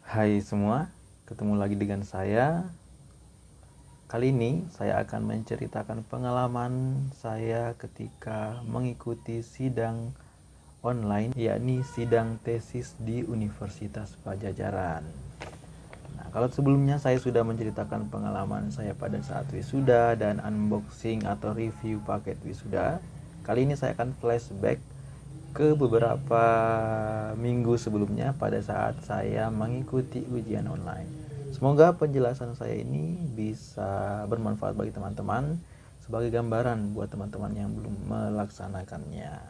Hai semua, ketemu lagi dengan saya. Kali ini saya akan menceritakan pengalaman saya ketika mengikuti sidang online, yakni sidang tesis di Universitas Pajajaran. Nah, kalau sebelumnya saya sudah menceritakan pengalaman saya pada saat wisuda dan unboxing atau review paket wisuda, kali ini saya akan flashback ke beberapa minggu sebelumnya pada saat saya mengikuti ujian online. Semoga penjelasan saya ini bisa bermanfaat bagi teman-teman sebagai gambaran buat teman-teman yang belum melaksanakannya.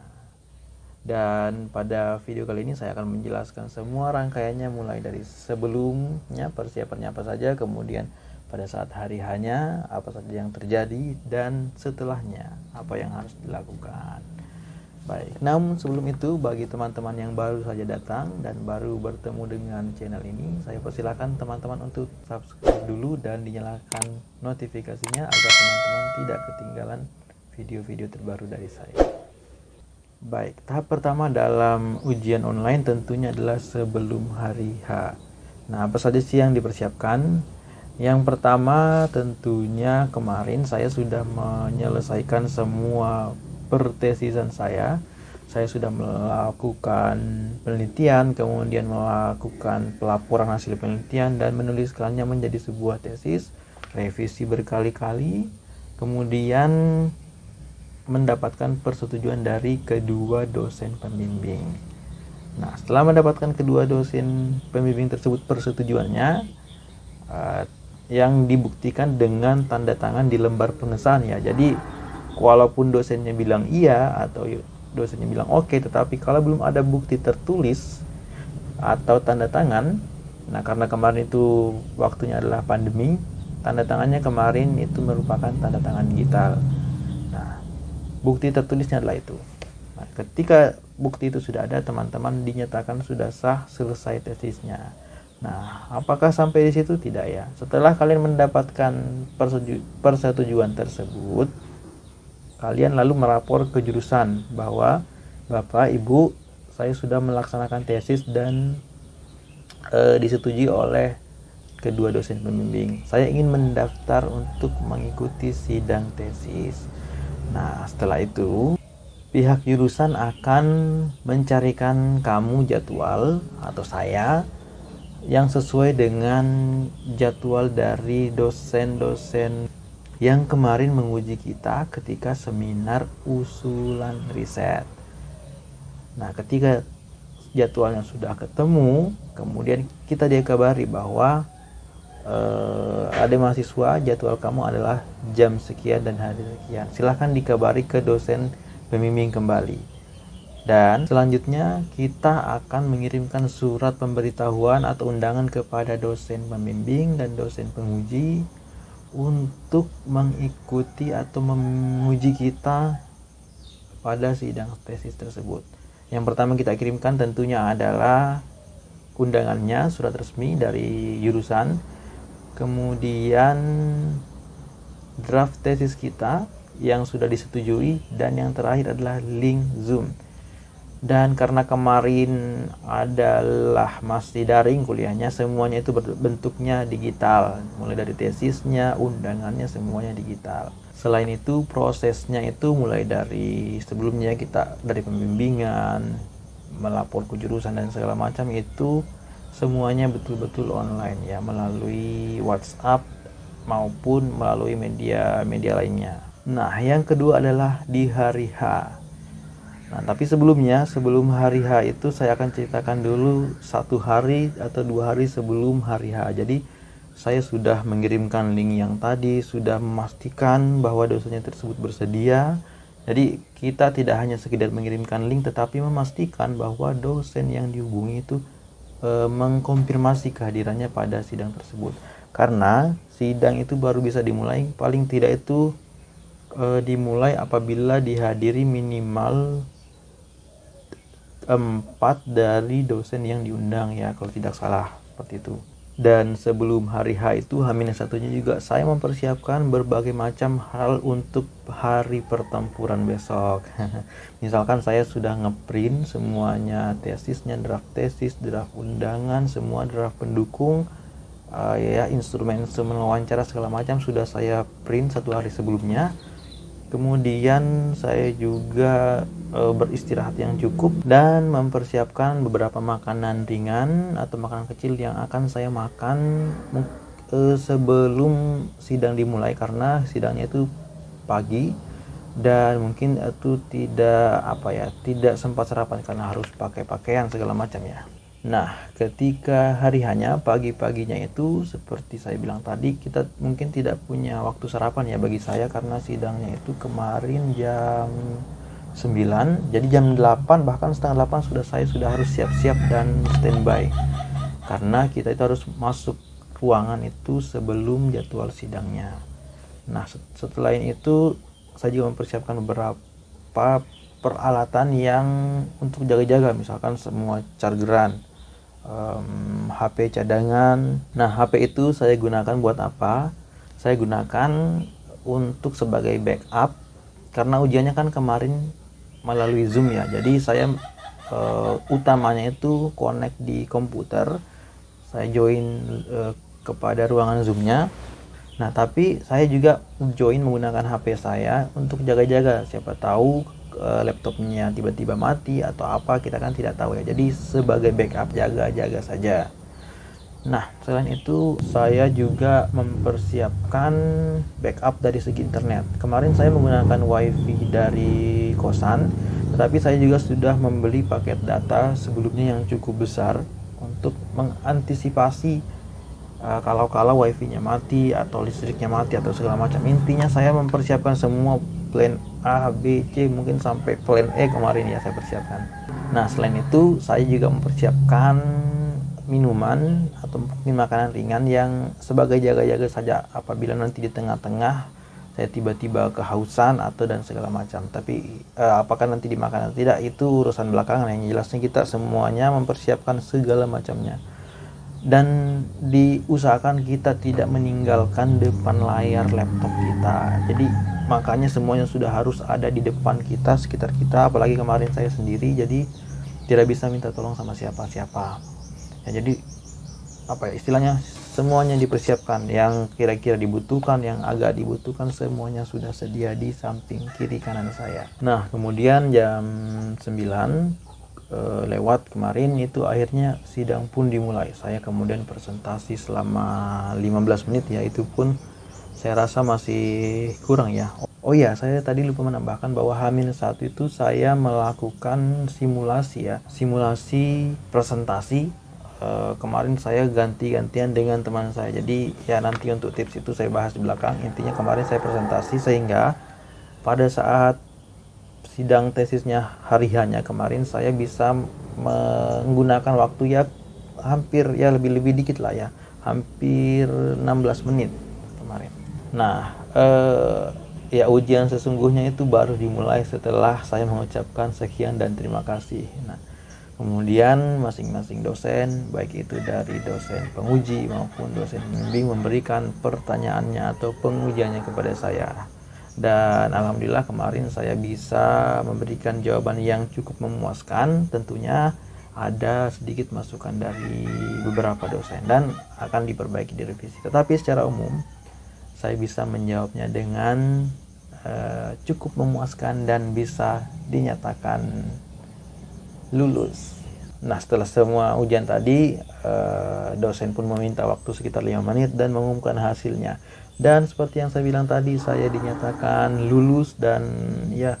Dan pada video kali ini saya akan menjelaskan semua rangkaiannya mulai dari sebelumnya persiapannya apa saja, kemudian pada saat hari hanya apa saja yang terjadi, dan setelahnya apa yang harus dilakukan. Baik, namun sebelum itu bagi teman-teman yang baru saja datang dan baru bertemu dengan channel ini, saya persilakan teman-teman untuk subscribe dulu dan dinyalakan notifikasinya agar teman-teman tidak ketinggalan video-video terbaru dari saya. Baik, tahap pertama dalam ujian online tentunya adalah sebelum hari H. Nah, apa saja sih yang dipersiapkan? Yang pertama tentunya kemarin saya sudah menyelesaikan semua pertesisan saya sudah melakukan penelitian, kemudian melakukan pelaporan hasil penelitian dan menuliskannya menjadi sebuah tesis, revisi berkali-kali, kemudian mendapatkan persetujuan dari kedua dosen pembimbing. Nah, setelah mendapatkan kedua dosen pembimbing tersebut persetujuannya, yang dibuktikan dengan tanda tangan di lembar pengesahan ya. Jadi walaupun dosennya bilang iya atau dosennya bilang oke, tetapi kalau belum ada bukti tertulis atau tanda tangan, nah karena kemarin itu waktunya adalah pandemi, tanda tangannya kemarin itu merupakan tanda tangan digital. Nah, bukti tertulisnya adalah itu. Nah, ketika bukti itu sudah ada, teman-teman dinyatakan sudah sah selesai tesisnya. Nah, apakah sampai di situ? Tidak ya. Setelah kalian mendapatkan persetujuan tersebut, kalian lalu melapor ke jurusan bahwa Bapak, Ibu, saya sudah melaksanakan tesis dan disetujui oleh kedua dosen pembimbing. Saya ingin mendaftar untuk mengikuti sidang tesis. Nah, setelah itu pihak jurusan akan mencarikan kamu jadwal atau saya yang sesuai dengan jadwal dari dosen-dosen yang kemarin menguji kita ketika seminar usulan riset. Nah, ketika jadwalnya sudah ketemu, kemudian kita dikabari bahwa ada mahasiswa, jadwal kamu adalah jam sekian dan hari sekian. Silahkan dikabari ke dosen pembimbing kembali. Dan selanjutnya kita akan mengirimkan surat pemberitahuan atau undangan kepada dosen pembimbing dan dosen penguji untuk mengikuti atau menguji kita pada sidang tesis tersebut. Yang pertama kita kirimkan tentunya adalah undangannya, surat resmi dari jurusan, kemudian draft tesis kita yang sudah disetujui, dan yang terakhir adalah link Zoom. Dan karena kemarin adalah masih daring kuliahnya, semuanya itu bentuknya digital, mulai dari tesisnya, undangannya, semuanya digital. Selain itu prosesnya itu mulai dari sebelumnya kita dari pembimbingan, melapor ke jurusan dan segala macam, itu semuanya betul-betul online ya, melalui WhatsApp maupun melalui media lainnya. Nah, yang kedua adalah di hari H. Nah, tapi sebelumnya, sebelum hari H itu saya akan ceritakan dulu 1 hari atau 2 hari sebelum hari H. Jadi saya sudah mengirimkan link yang tadi, sudah memastikan bahwa dosennya tersebut bersedia. Jadi kita tidak hanya sekedar mengirimkan link, tetapi memastikan bahwa dosen yang dihubungi itu mengkonfirmasi kehadirannya pada sidang tersebut. Karena sidang itu baru bisa dimulai, paling tidak itu dimulai apabila dihadiri minimal 4 dari dosen yang diundang ya, kalau tidak salah seperti itu. Dan sebelum hari H itu, H-1-nya juga saya mempersiapkan berbagai macam hal untuk hari pertempuran besok. Misalkan saya sudah ngeprint semuanya, tesisnya, draft tesis, draft undangan, semua draft pendukung, ya instrumen-instrumen wawancara segala macam sudah saya print 1 hari sebelumnya. Kemudian saya juga beristirahat yang cukup dan mempersiapkan beberapa makanan ringan atau makanan kecil yang akan saya makan sebelum sidang dimulai, karena sidangnya itu pagi dan mungkin itu tidak sempat sarapan karena harus pakai pakaian segala macam ya. Nah, ketika hari hanya pagi-paginya itu seperti saya bilang tadi, kita mungkin tidak punya waktu sarapan ya bagi saya, karena sidangnya itu kemarin jam 9, jadi jam 8 bahkan setengah 8 saya sudah harus siap-siap dan standby. Karena kita itu harus masuk ruangan itu sebelum jadwal sidangnya. Nah, setelah itu saya juga mempersiapkan beberapa peralatan yang untuk jaga-jaga, misalkan semua chargeran, HP cadangan. Nah, HP itu saya gunakan buat apa? Saya gunakan untuk sebagai backup, karena ujiannya kan kemarin melalui Zoom ya. Jadi saya utamanya itu connect di komputer, saya join kepada ruangan Zoom-nya. Nah, tapi saya juga join menggunakan HP saya untuk jaga-jaga, siapa tahu laptopnya tiba-tiba mati atau apa, kita kan tidak tahu ya. Jadi sebagai backup, jaga-jaga saja. Nah, selain itu saya juga mempersiapkan backup dari segi internet. Kemarin saya menggunakan wifi dari kosan, tetapi saya juga sudah membeli paket data sebelumnya yang cukup besar untuk mengantisipasi kalau wifi-nya mati atau listriknya mati atau segala macam. Intinya saya mempersiapkan semua plan A, B, C, mungkin sampai plan E kemarin ya saya persiapkan. Nah, selain itu saya juga mempersiapkan minuman atau mungkin makanan ringan yang sebagai jaga-jaga saja apabila nanti di tengah-tengah saya tiba-tiba kehausan atau dan segala macam. Tapi apakah nanti dimakan atau tidak itu urusan belakangan. Yang jelasnya kita semuanya mempersiapkan segala macamnya. Dan diusahakan kita tidak meninggalkan depan layar laptop kita. Jadi makanya semuanya sudah harus ada di depan kita, sekitar kita. Apalagi kemarin saya sendiri, jadi tidak bisa minta tolong sama siapa-siapa ya. Jadi istilahnya semuanya dipersiapkan, yang kira-kira dibutuhkan, yang agak dibutuhkan, semuanya sudah sedia di samping kiri kanan saya. Nah, kemudian jam 9 lewat kemarin itu akhirnya sidang pun dimulai. Saya kemudian presentasi selama 15 menit ya, itu pun saya rasa masih kurang ya. Oh ya, saya tadi lupa menambahkan bahwa H-1 itu saya melakukan simulasi ya, simulasi presentasi. Kemarin saya ganti-gantian dengan teman saya, jadi ya nanti untuk tips itu saya bahas di belakang. Intinya kemarin saya presentasi sehingga pada saat sidang tesisnya hari hanya kemarin saya bisa menggunakan waktu ya hampir ya lebih dikit lah ya, hampir 16 menit kemarin. Nah, ya ujian sesungguhnya itu baru dimulai setelah saya mengucapkan sekian dan terima kasih. Nah, kemudian masing-masing dosen, baik itu dari dosen penguji maupun dosen pembimbing, memberikan pertanyaannya atau pengujiannya kepada saya. Dan alhamdulillah kemarin saya bisa memberikan jawaban yang cukup memuaskan. Tentunya ada sedikit masukan dari beberapa dosen dan akan diperbaiki, direvisi. Tetapi secara umum saya bisa menjawabnya dengan cukup memuaskan dan bisa dinyatakan lulus. Nah, setelah semua ujian tadi, dosen pun meminta waktu sekitar 5 menit dan mengumumkan hasilnya. Dan seperti yang saya bilang tadi, saya dinyatakan lulus dan ya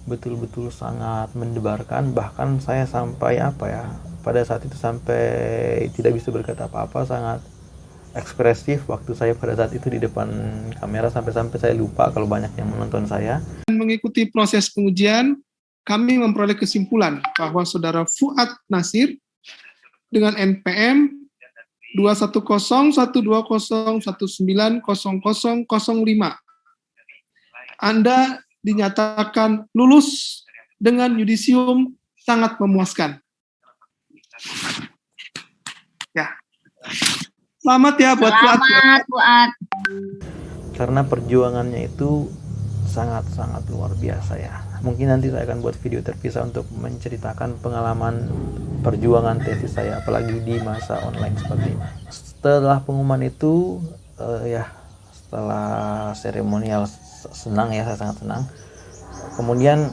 betul-betul sangat mendebarkan. Bahkan saya sampai pada saat itu sampai tidak bisa berkata apa-apa, sangat ekspresif waktu saya pada saat itu di depan kamera, sampai-sampai saya lupa kalau banyak yang menonton saya. Mengikuti proses pengujian, kami memperoleh kesimpulan bahwa saudara Fuad Nasir dengan NPM 2101201900005 Anda dinyatakan lulus dengan yudisium sangat memuaskan. Ya. Selamat ya buat Fuad. Selamat Fuad. Karena perjuangannya itu sangat-sangat luar biasa ya. Mungkin nanti saya akan buat video terpisah untuk menceritakan pengalaman perjuangan tesis saya, apalagi di masa online seperti ini. Setelah pengumuman itu, setelah seremonial senang ya, saya sangat senang. Kemudian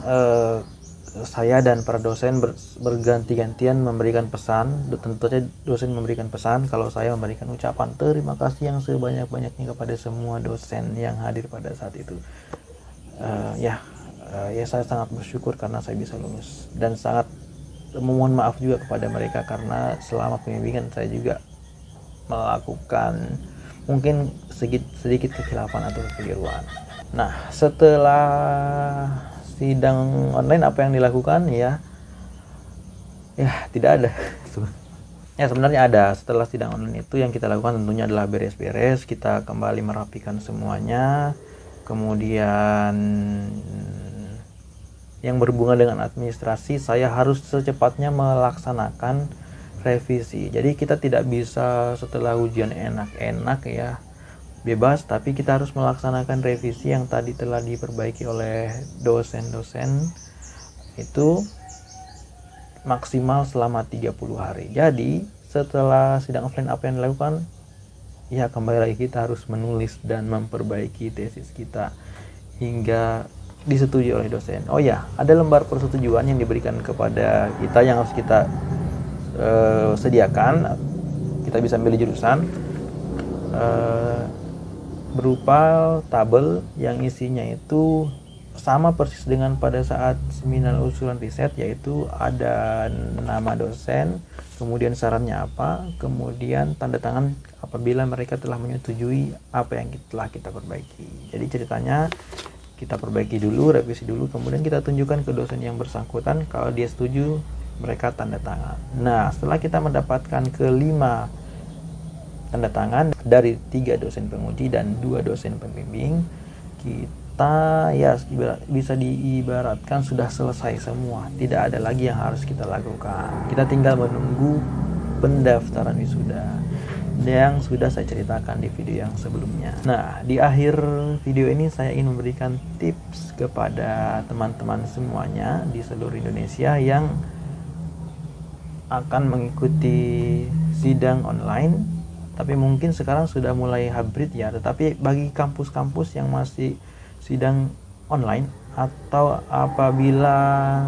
saya dan para dosen berganti-gantian memberikan pesan. Tentu saja dosen memberikan pesan, kalau saya memberikan ucapan terima kasih yang sebanyak-banyaknya kepada semua dosen yang hadir pada saat itu. Saya sangat bersyukur karena saya bisa lulus, dan sangat memohon maaf juga kepada mereka karena selama pembimbingan saya juga melakukan mungkin sedikit kekhilafan atau kekeliruan. Nah, setelah sidang online apa yang dilakukan ya tidak ada. Ya sebenarnya ada. Setelah sidang online itu yang kita lakukan tentunya adalah beres-beres, kita kembali merapikan semuanya. Kemudian yang berhubungan dengan administrasi, saya harus secepatnya melaksanakan revisi. Jadi kita tidak bisa setelah ujian enak-enak ya bebas, tapi kita harus melaksanakan revisi yang tadi telah diperbaiki oleh dosen-dosen itu maksimal selama 30 hari. Jadi setelah sidang offline apa yang dilakukan? Ya kembali lagi kita harus menulis dan memperbaiki tesis kita hingga disetujui oleh dosen. Oh ya, ada lembar persetujuan yang diberikan kepada kita yang harus kita sediakan. Kita bisa milih jurusan berupa tabel yang isinya itu sama persis dengan pada saat seminar usulan riset, yaitu ada nama dosen, kemudian sarannya apa, kemudian tanda tangan apabila mereka telah menyetujui apa yang telah kita perbaiki. Jadi ceritanya kita perbaiki dulu, revisi dulu, kemudian kita tunjukkan ke dosen yang bersangkutan. Kalau dia setuju, mereka tanda tangan. Nah, setelah kita mendapatkan kelima tanda tangan dari 3 dosen penguji dan 2 dosen pembimbing, kita ya bisa diibaratkan sudah selesai semua. Tidak ada lagi yang harus kita lakukan. Kita tinggal menunggu pendaftaran wisuda yang sudah saya ceritakan di video yang sebelumnya. Nah, di akhir video ini saya ingin memberikan tips kepada teman-teman semuanya di seluruh Indonesia yang akan mengikuti sidang online, tapi mungkin sekarang sudah mulai hybrid ya. Tetapi bagi kampus-kampus yang masih sidang online, atau apabila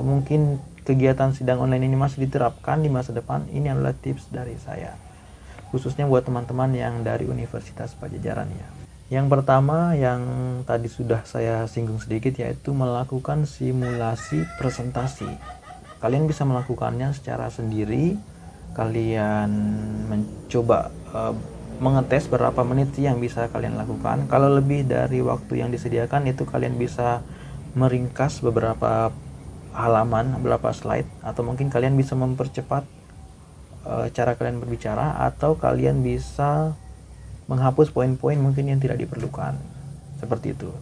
mungkin kegiatan sidang online ini masih diterapkan di masa depan, ini adalah tips dari saya, khususnya buat teman-teman yang dari Universitas Padjadjaran ya. Yang pertama yang tadi sudah saya singgung sedikit, yaitu melakukan simulasi presentasi. Kalian bisa melakukannya secara sendiri. Kalian mencoba mengetes berapa menit sih yang bisa kalian lakukan. Kalau lebih dari waktu yang disediakan, itu kalian bisa meringkas beberapa halaman, beberapa slide, atau mungkin kalian bisa mempercepat cara kalian berbicara, atau kalian bisa menghapus poin-poin mungkin yang tidak diperlukan, seperti itu.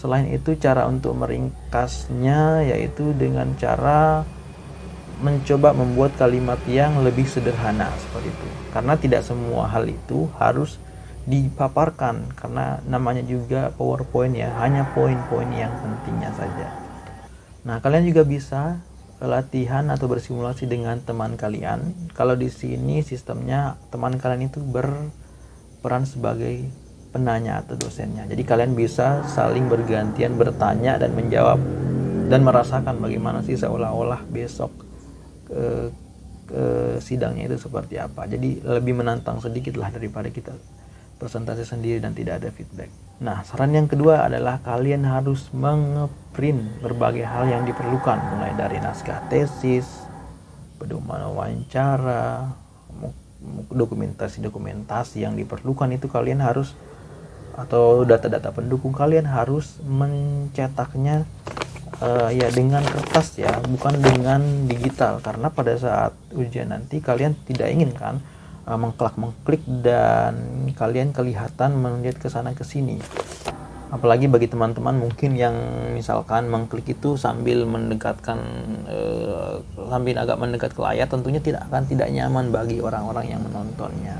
Selain itu, cara untuk meringkasnya yaitu dengan cara mencoba membuat kalimat yang lebih sederhana, seperti itu. Karena tidak semua hal itu harus dipaparkan, karena namanya juga PowerPoint ya, hanya poin-poin yang pentingnya saja. Nah, kalian juga bisa latihan atau bersimulasi dengan teman kalian. Kalau di sini sistemnya teman kalian itu berperan sebagai penanya atau dosennya. Jadi kalian bisa saling bergantian bertanya dan menjawab, dan merasakan bagaimana sih seolah-olah besok sidangnya itu seperti apa. Jadi lebih menantang sedikit lah daripada kita presentasi sendiri dan tidak ada feedback. Nah, saran yang kedua adalah kalian harus mengeprint berbagai hal yang diperlukan, mulai dari naskah tesis, pedoman wawancara, dokumentasi yang diperlukan itu kalian harus, atau data-data pendukung, kalian harus mencetaknya ya dengan kertas ya, bukan dengan digital, karena pada saat ujian nanti kalian tidak ingin kan mengklik dan kalian kelihatan melihat ke sana ke sini. Apalagi bagi teman-teman mungkin yang misalkan mengklik itu sambil sambil agak mendekat ke layar, tentunya tidak nyaman bagi orang-orang yang menontonnya.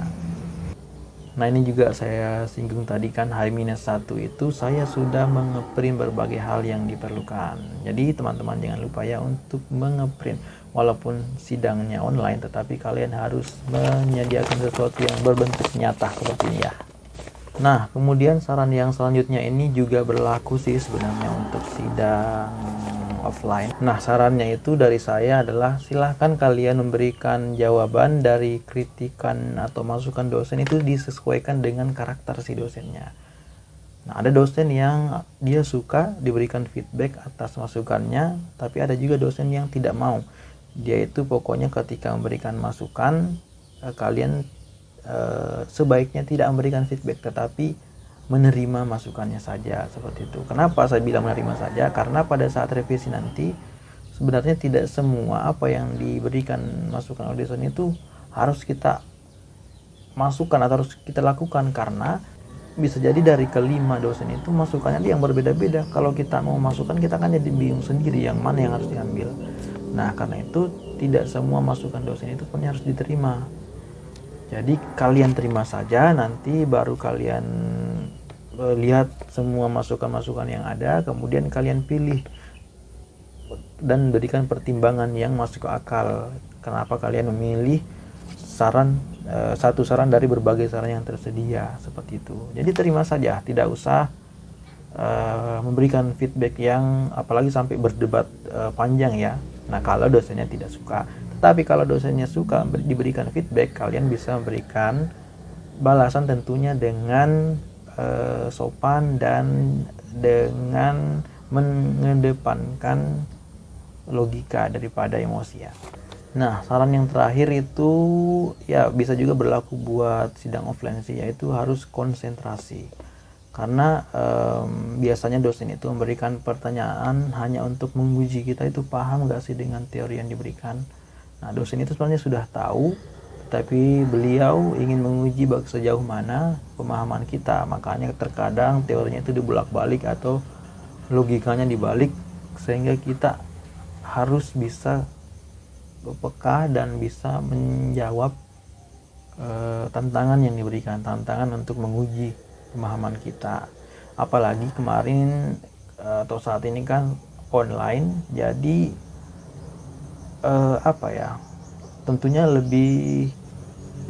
Nah, ini juga saya singgung tadi kan, H-1 itu saya sudah mengeprint berbagai hal yang diperlukan. Jadi teman-teman jangan lupa ya untuk mengeprint. Walaupun sidangnya online, tetapi kalian harus menyediakan sesuatu yang berbentuk nyata seperti ini ya. Nah, kemudian saran yang selanjutnya ini juga berlaku sih sebenarnya untuk sidang offline. Nah, sarannya itu dari saya adalah silahkan kalian memberikan jawaban dari kritikan atau masukan dosen itu disesuaikan dengan karakter si dosennya. Nah, ada dosen yang dia suka diberikan feedback atas masukannya, tapi ada juga dosen yang tidak mau. Dia itu pokoknya ketika memberikan masukan, kalian sebaiknya tidak memberikan feedback tetapi menerima masukannya saja, seperti itu. Kenapa saya bilang menerima saja? Karena pada saat revisi nanti sebenarnya tidak semua apa yang diberikan masukan oleh dosen itu harus kita masukkan atau harus kita lakukan, karena bisa jadi dari kelima dosen itu masukannya yang berbeda-beda. Kalau kita mau masukkan, kita kan jadi bingung sendiri yang mana yang harus diambil. Nah, karena itu tidak semua masukan dosen itu pun harus diterima. Jadi kalian terima saja, nanti baru kalian lihat semua masukan-masukan yang ada, kemudian kalian pilih dan berikan pertimbangan yang masuk ke akal. Kenapa kalian memilih satu saran dari berbagai saran yang tersedia, seperti itu. Jadi terima saja, tidak usah memberikan feedback yang apalagi sampai berdebat panjang ya. Nah, kalau dosennya tidak suka. Tapi kalau dosennya suka diberikan feedback, kalian bisa memberikan balasan tentunya dengan sopan dan dengan mengedepankan logika daripada emosi ya. Nah, saran yang terakhir itu ya bisa juga berlaku buat sidang offline sih, yaitu harus konsentrasi. Karena biasanya dosen itu memberikan pertanyaan hanya untuk menguji kita itu paham gak sih dengan teori yang diberikan. Nah, dosen itu sebenarnya sudah tahu, tapi beliau ingin menguji sejauh mana pemahaman kita. Makanya terkadang teorinya itu dibolak-balik atau logikanya dibalik, sehingga kita harus bisa peka dan bisa menjawab tantangan yang diberikan, tantangan untuk menguji pemahaman kita. Apalagi kemarin atau saat ini kan online, jadi tentunya lebih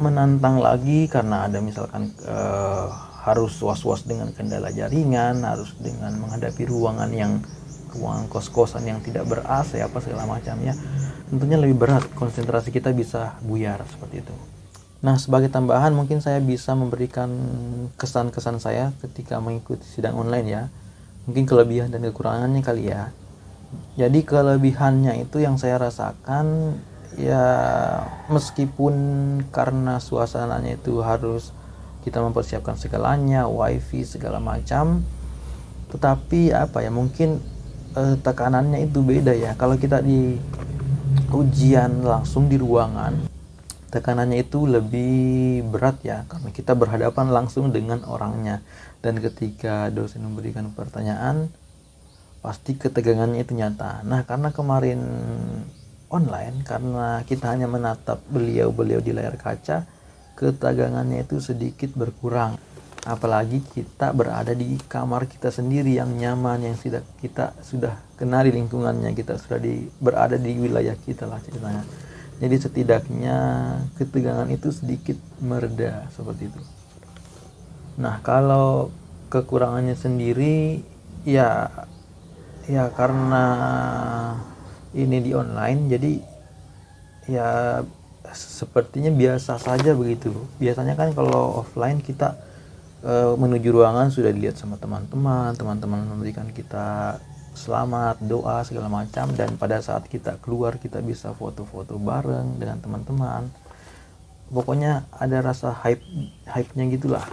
menantang lagi karena ada misalkan harus was-was dengan kendala jaringan, harus dengan menghadapi ruangan kos-kosan yang tidak ber-AC apa segala macamnya. Tentunya lebih berat, konsentrasi kita bisa buyar seperti itu. Nah, sebagai tambahan mungkin saya bisa memberikan kesan-kesan saya ketika mengikuti sidang online ya. Mungkin kelebihan dan kekurangannya kali ya. Jadi kelebihannya itu yang saya rasakan ya, meskipun karena suasananya itu harus kita mempersiapkan segalanya, wifi segala macam, tetapi mungkin tekanannya itu beda ya. Kalau kita di ujian langsung di ruangan, tekanannya itu lebih berat ya, karena kita berhadapan langsung dengan orangnya, dan ketika dosen memberikan pertanyaan pasti ketegangannya itu nyata. Nah, karena kemarin online, karena kita hanya menatap beliau di layar kaca, ketegangannya itu sedikit berkurang. Apalagi kita berada di kamar kita sendiri yang nyaman, yang kita sudah kenal di lingkungannya, kita sudah berada di wilayah kita lah ceritanya. Jadi setidaknya ketegangan itu sedikit mereda seperti itu. Nah, kalau kekurangannya sendiri ya karena ini di online, jadi ya sepertinya biasa saja begitu. Biasanya kan kalau offline kita menuju ruangan sudah dilihat sama teman-teman memberikan kita selamat, doa segala macam, dan pada saat kita keluar kita bisa foto-foto bareng dengan teman-teman. Pokoknya ada rasa hype-nya gitulah.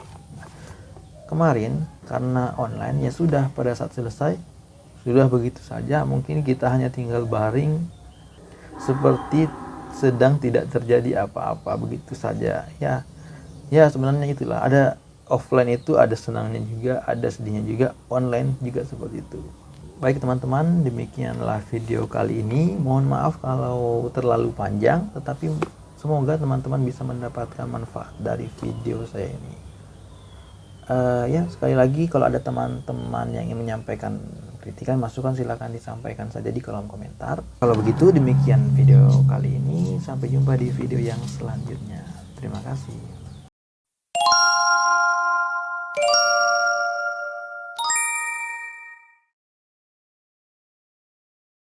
Kemarin karena online ya sudah, pada saat selesai sudah begitu saja, mungkin kita hanya tinggal baring seperti sedang tidak terjadi apa-apa begitu saja ya. Sebenarnya itulah, ada offline itu ada senangnya juga, ada sedihnya juga, online juga seperti itu. Baik teman-teman, demikianlah video kali ini. Mohon maaf kalau terlalu panjang, tetapi semoga teman-teman bisa mendapatkan manfaat dari video saya ini. Ya, sekali lagi kalau ada teman-teman yang ingin menyampaikan kritikan, masukan, silakan disampaikan saja di kolom komentar. Kalau begitu, demikian video kali ini. Sampai jumpa di video yang selanjutnya. Terima kasih.